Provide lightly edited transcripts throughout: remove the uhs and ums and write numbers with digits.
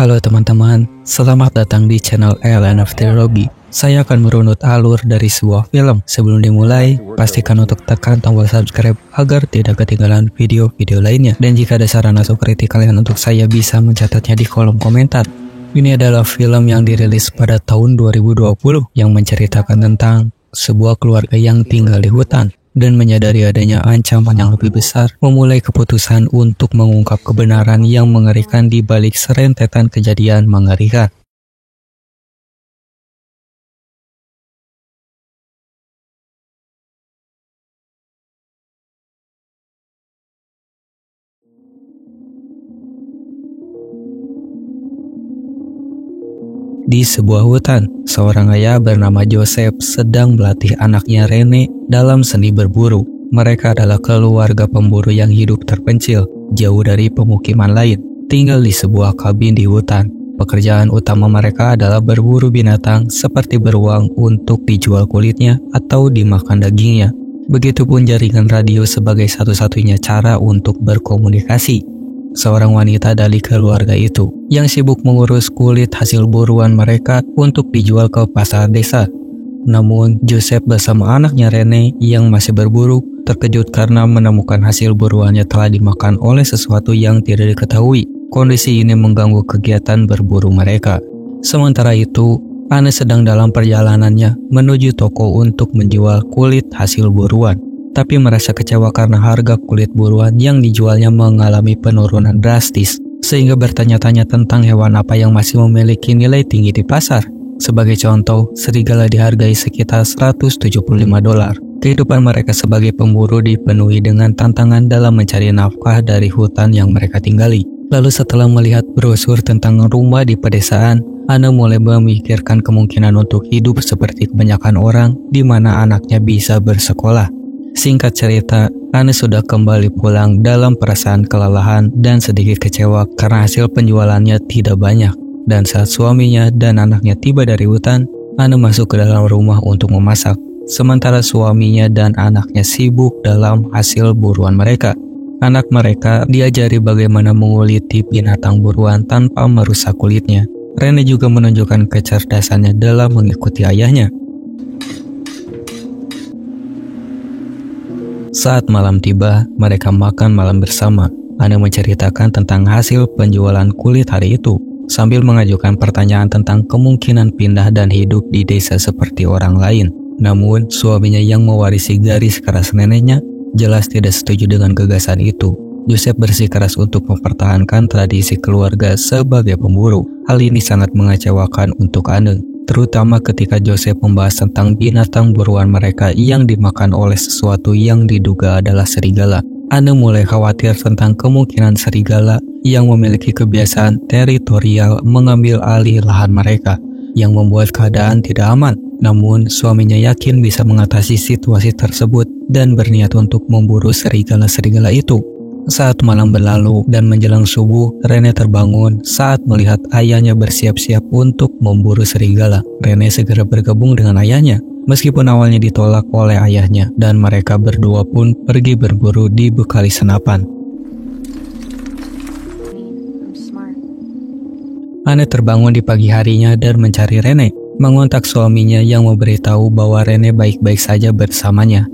Halo teman-teman, selamat datang di channel LNFT Robi. Saya akan merunut alur dari sebuah film. Sebelum dimulai, pastikan untuk tekan tombol subscribe agar tidak ketinggalan video-video lainnya. Dan jika ada saran atau kritik kalian untuk saya bisa mencatatnya di kolom komentar. Ini adalah film yang dirilis pada tahun 2020 yang menceritakan tentang sebuah keluarga yang tinggal di hutan dan menyadari adanya ancaman yang lebih besar, memulai keputusan untuk mengungkap kebenaran yang mengerikan di balik serentetan kejadian mengerikan. Di sebuah hutan, seorang ayah bernama Joseph sedang melatih anaknya Rene dalam seni berburu. Mereka adalah keluarga pemburu yang hidup terpencil, jauh dari pemukiman lain, tinggal di sebuah kabin di hutan. Pekerjaan utama mereka adalah berburu binatang seperti beruang untuk dijual kulitnya atau dimakan dagingnya. Begitupun jaringan radio sebagai satu-satunya cara untuk berkomunikasi. Seorang wanita dari keluarga itu yang sibuk mengurus kulit hasil buruan mereka untuk dijual ke pasar desa. Namun, Joseph bersama anaknya Rene yang masih berburu terkejut karena menemukan hasil buruannya telah dimakan oleh sesuatu yang tidak diketahui. Kondisi ini mengganggu kegiatan berburu mereka. Sementara itu, Anne sedang dalam perjalanannya menuju toko untuk menjual kulit hasil buruan. Tapi merasa kecewa karena harga kulit buruan yang dijualnya mengalami penurunan drastis, sehingga bertanya-tanya tentang hewan apa yang masih memiliki nilai tinggi di pasar. Sebagai contoh, serigala dihargai sekitar $175. Kehidupan mereka sebagai pemburu dipenuhi dengan tantangan dalam mencari nafkah dari hutan yang mereka tinggali. Lalu setelah melihat brosur tentang rumah di pedesaan, Anne mulai memikirkan kemungkinan untuk hidup seperti kebanyakan orang di mana anaknya bisa bersekolah. Singkat cerita, Anne sudah kembali pulang dalam perasaan kelelahan dan sedikit kecewa karena hasil penjualannya tidak banyak. Dan saat suaminya dan anaknya tiba dari hutan, Anne masuk ke dalam rumah untuk memasak. Sementara suaminya dan anaknya sibuk dalam hasil buruan mereka. Anak mereka diajari bagaimana menguliti binatang buruan tanpa merusak kulitnya. Rene juga menunjukkan kecerdasannya dalam mengikuti ayahnya. Saat malam tiba, mereka makan malam bersama. Anne menceritakan tentang hasil penjualan kulit hari itu, sambil mengajukan pertanyaan tentang kemungkinan pindah dan hidup di desa seperti orang lain. Namun, suaminya yang mewarisi garis keras neneknya jelas tidak setuju dengan gagasan itu. Joseph bersikeras untuk mempertahankan tradisi keluarga sebagai pemburu. Hal ini sangat mengecewakan untuk Anne, terutama ketika Joseph membahas tentang binatang buruan mereka yang dimakan oleh sesuatu yang diduga adalah serigala. Anne mulai khawatir tentang kemungkinan serigala yang memiliki kebiasaan teritorial mengambil alih lahan mereka, yang membuat keadaan tidak aman. Namun, suaminya yakin bisa mengatasi situasi tersebut dan berniat untuk memburu serigala-serigala itu. Saat malam berlalu dan menjelang subuh, Rene terbangun saat melihat ayahnya bersiap-siap untuk memburu serigala. Rene segera bergabung dengan ayahnya, meskipun awalnya ditolak oleh ayahnya, dan mereka berdua pun pergi berburu dibekali senapan. Anne terbangun di pagi harinya dan mencari Rene, mengontak suaminya yang memberitahu bahwa Rene baik-baik saja bersamanya.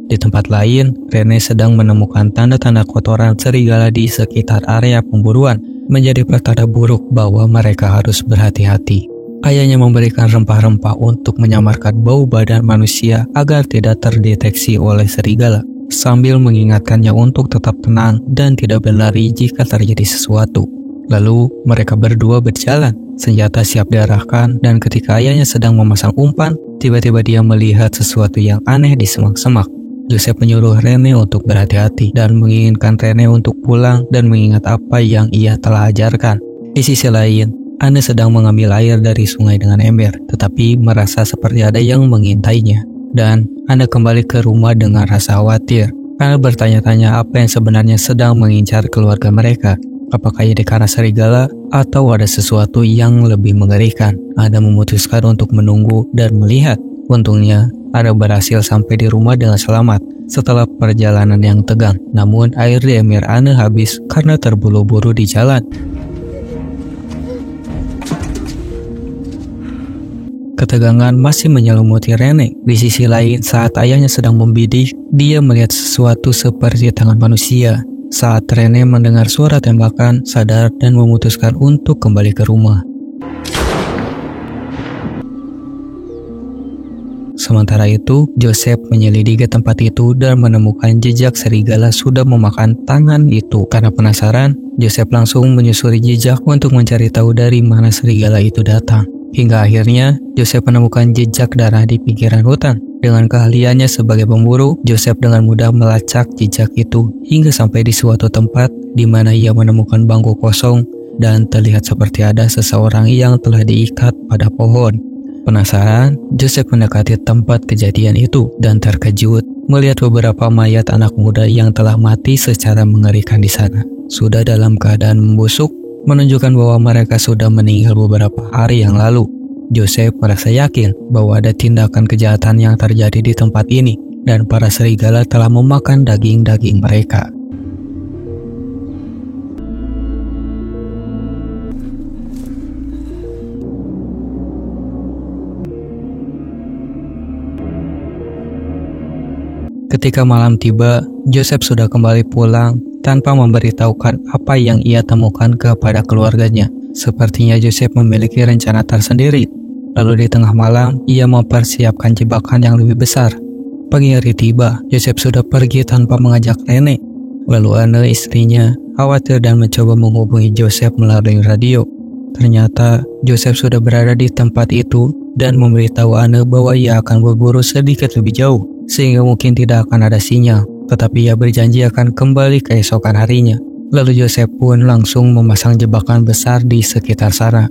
Di tempat lain, Rene sedang menemukan tanda-tanda kotoran serigala di sekitar area pemburuan, menjadi pertanda buruk bahwa mereka harus berhati-hati. Ayahnya memberikan rempah-rempah untuk menyamarkan bau badan manusia agar tidak terdeteksi oleh serigala, sambil mengingatkannya untuk tetap tenang dan tidak berlari jika terjadi sesuatu. Lalu, mereka berdua berjalan, senjata siap diarahkan, dan ketika ayahnya sedang memasang umpan, tiba-tiba dia melihat sesuatu yang aneh di semak-semak. Joseph menyuruh Rene untuk berhati-hati dan menginginkan Rene untuk pulang dan mengingat apa yang ia telah ajarkan. Di sisi lain, Anne sedang mengambil air dari sungai dengan ember, tetapi merasa seperti ada yang mengintainya. Dan Anne kembali ke rumah dengan rasa khawatir. Anne bertanya-tanya apa yang sebenarnya sedang mengincar keluarga mereka. Apakah ini karena serigala atau ada sesuatu yang lebih mengerikan? Anne memutuskan untuk menunggu dan melihat. Untungnya, Anne berhasil sampai di rumah dengan selamat setelah perjalanan yang tegang. Namun air di ember Anne habis karena terburu-buru di jalan. Ketegangan masih menyelimuti Rene. Di sisi lain, saat ayahnya sedang membidik, dia melihat sesuatu seperti tangan manusia. Saat Rene mendengar suara tembakan, sadar dan memutuskan untuk kembali ke rumah. Sementara itu, Joseph menyelidiki tempat itu dan menemukan jejak serigala sudah memakan tangan itu. Karena penasaran, Joseph langsung menyusuri jejak untuk mencari tahu dari mana serigala itu datang. Hingga akhirnya, Joseph menemukan jejak darah di pinggiran hutan. Dengan keahliannya sebagai pemburu, Joseph dengan mudah melacak jejak itu hingga sampai di suatu tempat di mana ia menemukan bangku kosong dan terlihat seperti ada seseorang yang telah diikat pada pohon. Penasaran, Joseph mendekati tempat kejadian itu dan terkejut melihat beberapa mayat anak muda yang telah mati secara mengerikan di sana. Sudah dalam keadaan membusuk, menunjukkan bahwa mereka sudah meninggal beberapa hari yang lalu. Joseph merasa yakin bahwa ada tindakan kejahatan yang terjadi di tempat ini dan para serigala telah memakan daging-daging mereka. Ketika malam tiba, Joseph sudah kembali pulang tanpa memberitahukan apa yang ia temukan kepada keluarganya. Sepertinya Joseph memiliki rencana tersendiri. Lalu di tengah malam, ia mempersiapkan jebakan yang lebih besar. Pagi hari tiba, Joseph sudah pergi tanpa mengajak Rene. Lalu Anne, istrinya, khawatir dan mencoba menghubungi Joseph melalui radio. Ternyata Joseph sudah berada di tempat itu dan memberitahu Anne bahwa ia akan berburu sedikit lebih jauh, sehingga mungkin tidak akan ada sinyal. Tetapi ia berjanji akan kembali keesokan harinya. Lalu Joseph pun langsung memasang jebakan besar di sekitar sana.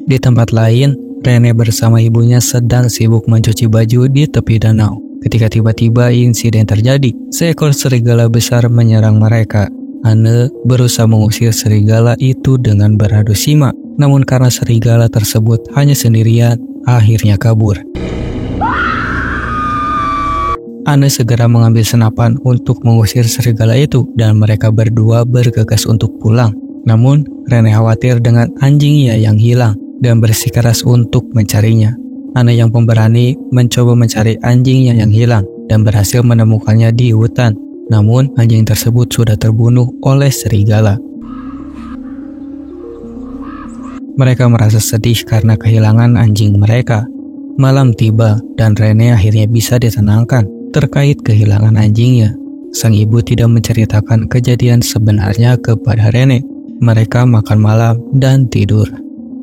Di tempat lain, Rene bersama ibunya sedang sibuk mencuci baju di tepi danau. Ketika tiba-tiba insiden terjadi, seekor serigala besar menyerang mereka. Anne berusaha mengusir serigala itu dengan beradu simak. Namun karena serigala tersebut hanya sendirian, akhirnya kabur. Anne segera mengambil senapan untuk mengusir serigala itu dan mereka berdua bergegas untuk pulang. Namun, Rene khawatir dengan anjingnya yang hilang dan bersikeras untuk mencarinya. Anne yang pemberani mencoba mencari anjingnya yang hilang dan berhasil menemukannya di hutan. Namun, anjing tersebut sudah terbunuh oleh serigala. Mereka merasa sedih karena kehilangan anjing mereka. Malam tiba dan Rene akhirnya bisa ditenangkan terkait kehilangan anjingnya. Sang ibu tidak menceritakan kejadian sebenarnya kepada Rene. Mereka makan malam dan tidur.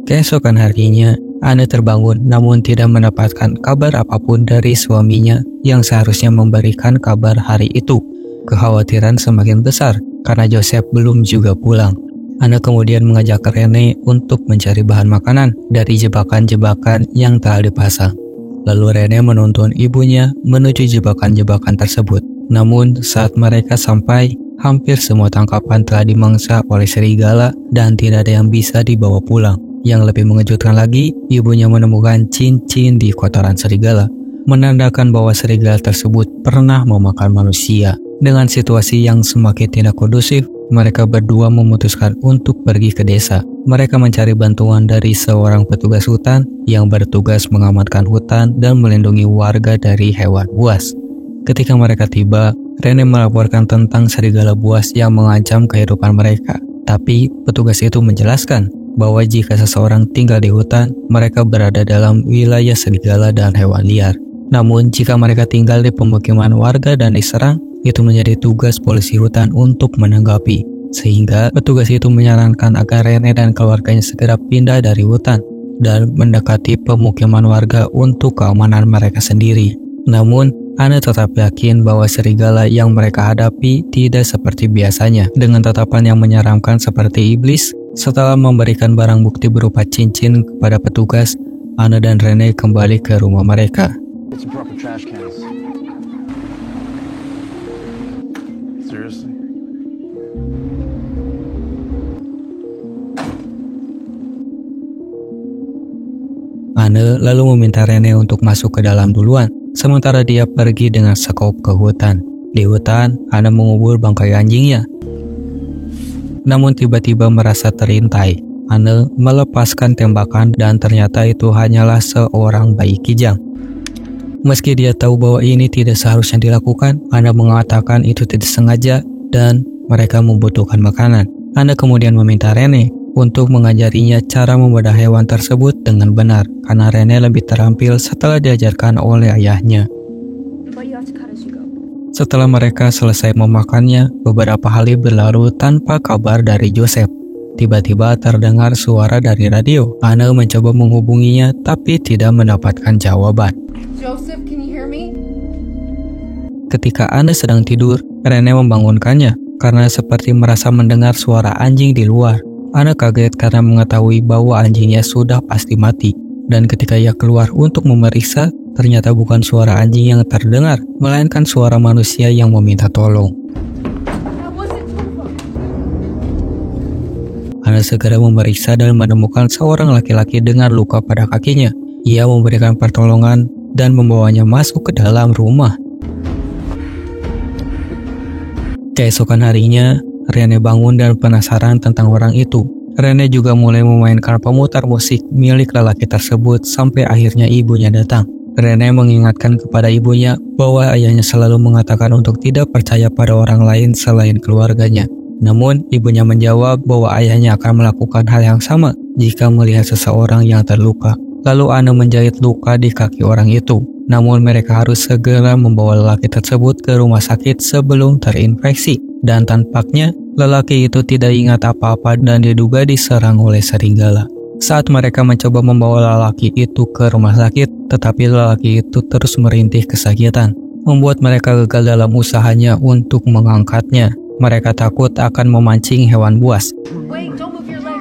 Keesokan harinya, Anne terbangun namun tidak mendapatkan kabar apapun dari suaminya yang seharusnya memberikan kabar hari itu. Kekhawatiran semakin besar karena Joseph belum juga pulang. Anne kemudian mengajak Rene untuk mencari bahan makanan dari jebakan-jebakan yang telah dipasang. Lalu Rene menuntun ibunya menuju jebakan-jebakan tersebut. Namun saat mereka sampai, hampir semua tangkapan telah dimangsa oleh serigala dan tidak ada yang bisa dibawa pulang. Yang lebih mengejutkan lagi, ibunya menemukan cincin di kotoran serigala, menandakan bahwa serigala tersebut pernah memakan manusia. Dengan situasi yang semakin tidak kondusif, mereka berdua memutuskan untuk pergi ke desa. Mereka mencari bantuan dari seorang petugas hutan yang bertugas mengamankan hutan dan melindungi warga dari hewan buas. Ketika mereka tiba, Rene melaporkan tentang serigala buas yang mengancam kehidupan mereka. Tapi petugas itu menjelaskan bahwa jika seseorang tinggal di hutan, mereka berada dalam wilayah serigala dan hewan liar. Namun jika mereka tinggal di pemukiman warga dan diserang, itu menjadi tugas polisi hutan untuk menanggapi. Sehingga petugas itu menyarankan agar Rene dan keluarganya segera pindah dari hutan dan mendekati pemukiman warga untuk keamanan mereka sendiri. Namun, Anne tetap yakin bahwa serigala yang mereka hadapi tidak seperti biasanya. Dengan tatapan yang menyeramkan seperti iblis, setelah memberikan barang bukti berupa cincin kepada petugas, Anne dan Rene kembali ke rumah mereka. Anne lalu meminta Rene untuk masuk ke dalam duluan, sementara dia pergi dengan skop ke hutan. Di hutan, Anne mengubur bangkai anjingnya. Namun tiba-tiba merasa terintai. Anne melepaskan tembakan dan ternyata itu hanyalah seorang bayi kijang. Meski dia tahu bahwa ini tidak seharusnya dilakukan, Anne mengatakan itu tidak sengaja dan mereka membutuhkan makanan. Anne kemudian meminta Rene untuk mengajarinya cara membedah hewan tersebut dengan benar, karena Rene lebih terampil setelah diajarkan oleh ayahnya. Setelah mereka selesai memakannya, beberapa hari berlalu tanpa kabar dari Joseph. Tiba-tiba terdengar suara dari radio. Anne mencoba menghubunginya tapi tidak mendapatkan jawaban. Joseph, can you hear me? Ketika Anne sedang tidur, Rene membangunkannya karena seperti merasa mendengar suara anjing di luar. Anne kaget karena mengetahui bahwa anjingnya sudah pasti mati. Dan ketika ia keluar untuk memeriksa, ternyata bukan suara anjing yang terdengar, melainkan suara manusia yang meminta tolong. Anne segera memeriksa dan menemukan seorang laki-laki dengan luka pada kakinya. Ia memberikan pertolongan dan membawanya masuk ke dalam rumah. Keesokan harinya, Rene bangun dan penasaran tentang orang itu. Rene juga mulai memainkan pemutar musik milik lelaki tersebut sampai akhirnya ibunya datang. Rene mengingatkan kepada ibunya bahwa ayahnya selalu mengatakan untuk tidak percaya pada orang lain selain keluarganya. Namun, ibunya menjawab bahwa ayahnya akan melakukan hal yang sama jika melihat seseorang yang terluka. Lalu Anne menjahit luka di kaki orang itu. Namun mereka harus segera membawa lelaki tersebut ke rumah sakit sebelum terinfeksi. Dan tampaknya lelaki itu tidak ingat apa-apa dan diduga diserang oleh serigala. Saat mereka mencoba membawa lelaki itu ke rumah sakit, tetapi lelaki itu terus merintih kesakitan, membuat mereka gagal dalam usahanya untuk mengangkatnya. Mereka takut akan memancing hewan buas. Wait, don't move your leg.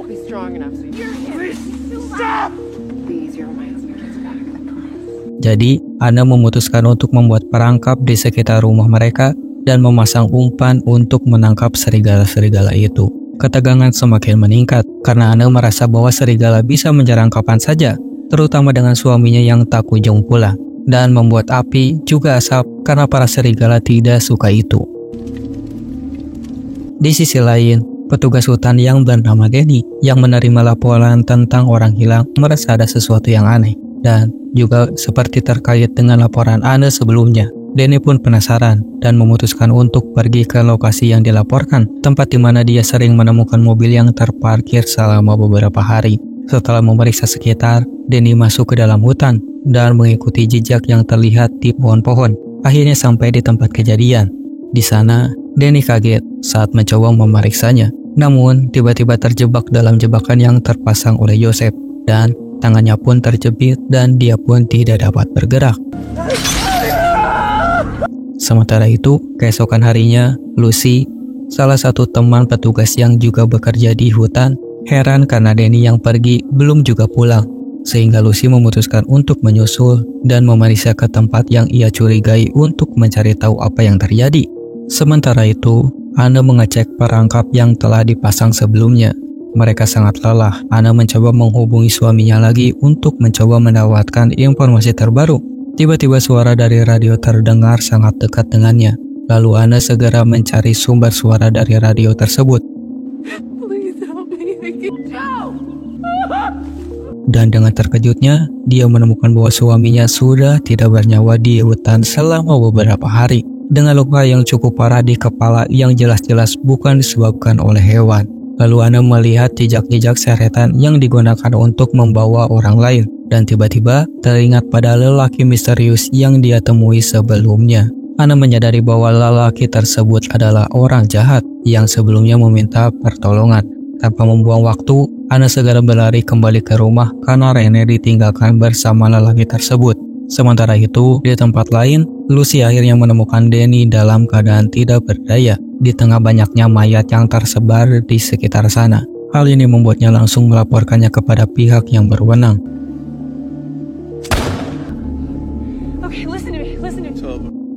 Be strong enough so you can. Stop! Please, you're my husband. Get back. Jadi, Anne memutuskan untuk membuat perangkap di sekitar rumah mereka dan memasang umpan untuk menangkap serigala-serigala itu. Ketegangan semakin meningkat karena Anne merasa bahwa serigala bisa menyerang kapan saja, terutama dengan suaminya yang tak kunjung pulang, dan membuat api juga asap karena para serigala tidak suka itu. Di sisi lain, petugas hutan yang bernama Denny yang menerima laporan tentang orang hilang merasa ada sesuatu yang aneh, dan juga seperti terkait dengan laporan Anne sebelumnya. Denny pun penasaran dan memutuskan untuk pergi ke lokasi yang dilaporkan, tempat di mana dia sering menemukan mobil yang terparkir selama beberapa hari. Setelah memeriksa sekitar, Denny masuk ke dalam hutan dan mengikuti jejak yang terlihat di pohon-pohon. Akhirnya sampai di tempat kejadian. Di sana, Denny kaget saat mencoba memeriksanya. Namun, tiba-tiba terjebak dalam jebakan yang terpasang oleh Joseph, dan tangannya pun terjepit dan dia pun tidak dapat bergerak. Sementara itu, keesokan harinya, Lucy, salah satu teman petugas yang juga bekerja di hutan, heran karena Denny yang pergi belum juga pulang. Sehingga Lucy memutuskan untuk menyusul dan memeriksa ke tempat yang ia curigai untuk mencari tahu apa yang terjadi. Sementara itu, Anne mengecek perangkap yang telah dipasang sebelumnya. Mereka sangat lelah. Anne mencoba menghubungi suaminya lagi untuk mencoba mendapatkan informasi terbaru. Tiba-tiba suara dari radio terdengar sangat dekat dengannya. Lalu Anne segera mencari sumber suara dari radio tersebut. Dan dengan terkejutnya, dia menemukan bahwa suaminya sudah tidak bernyawa di hutan selama beberapa hari, dengan luka yang cukup parah di kepala yang jelas-jelas bukan disebabkan oleh hewan. Lalu Anne melihat jejak-jejak seretan yang digunakan untuk membawa orang lain, dan tiba-tiba teringat pada lelaki misterius yang dia temui sebelumnya. Anne menyadari bahwa lelaki tersebut adalah orang jahat yang sebelumnya meminta pertolongan. Tanpa membuang waktu, Anne segera berlari kembali ke rumah karena Rene ditinggalkan bersama lelaki tersebut. Sementara itu, di tempat lain, Lucy akhirnya menemukan Denny dalam keadaan tidak berdaya di tengah banyaknya mayat yang tersebar di sekitar sana. Hal ini membuatnya langsung melaporkannya kepada pihak yang berwenang.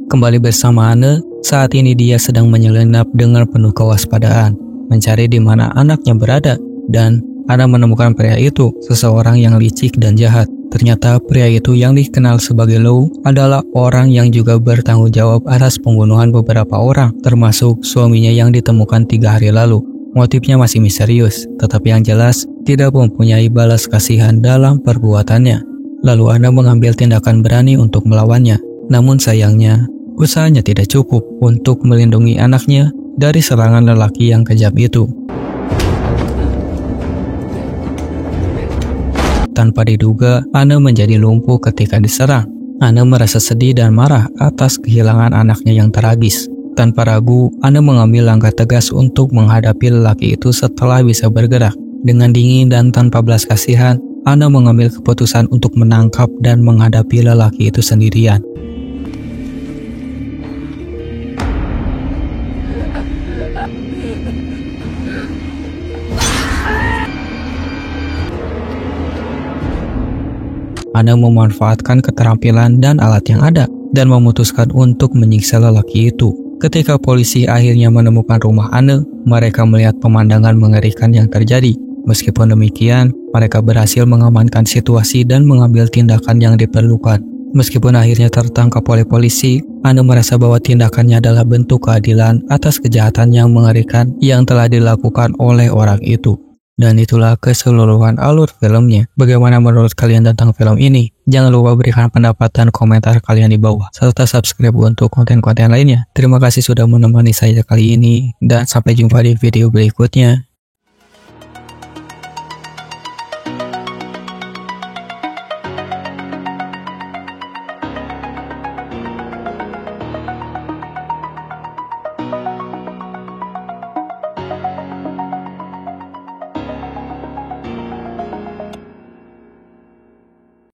Kembali bersama Anne, saat ini dia sedang menyelinap dengan penuh kewaspadaan, mencari di mana anaknya berada, dan Anne menemukan pria itu, seseorang yang licik dan jahat. Ternyata pria itu yang dikenal sebagai Lou adalah orang yang juga bertanggung jawab atas pembunuhan beberapa orang, termasuk suaminya yang ditemukan 3 hari lalu. Motifnya masih misterius, tetapi yang jelas tidak mempunyai balas kasihan dalam perbuatannya. Lalu Anna mengambil tindakan berani untuk melawannya. Namun sayangnya, usahanya tidak cukup untuk melindungi anaknya dari serangan lelaki yang kejam itu. Tanpa diduga, Anna menjadi lumpuh ketika diserang. Anna merasa sedih dan marah atas kehilangan anaknya yang tragis. Tanpa ragu, Anna mengambil langkah tegas untuk menghadapi lelaki itu setelah bisa bergerak. Dengan dingin dan tanpa belas kasihan, Anna mengambil keputusan untuk menangkap dan menghadapi lelaki itu sendirian. Anna memanfaatkan keterampilan dan alat yang ada dan memutuskan untuk menyiksa lelaki itu. Ketika polisi akhirnya menemukan rumah Anna, mereka melihat pemandangan mengerikan yang terjadi. Meskipun demikian, mereka berhasil mengamankan situasi dan mengambil tindakan yang diperlukan. Meskipun akhirnya tertangkap oleh polisi, Anna merasa bahwa tindakannya adalah bentuk keadilan atas kejahatan yang mengerikan yang telah dilakukan oleh orang itu. Dan itulah keseluruhan alur filmnya. Bagaimana menurut kalian tentang film ini? Jangan lupa berikan pendapat dan komentar kalian di bawah, serta subscribe untuk konten-konten lainnya. Terima kasih sudah menemani saya kali ini, dan sampai jumpa di video berikutnya.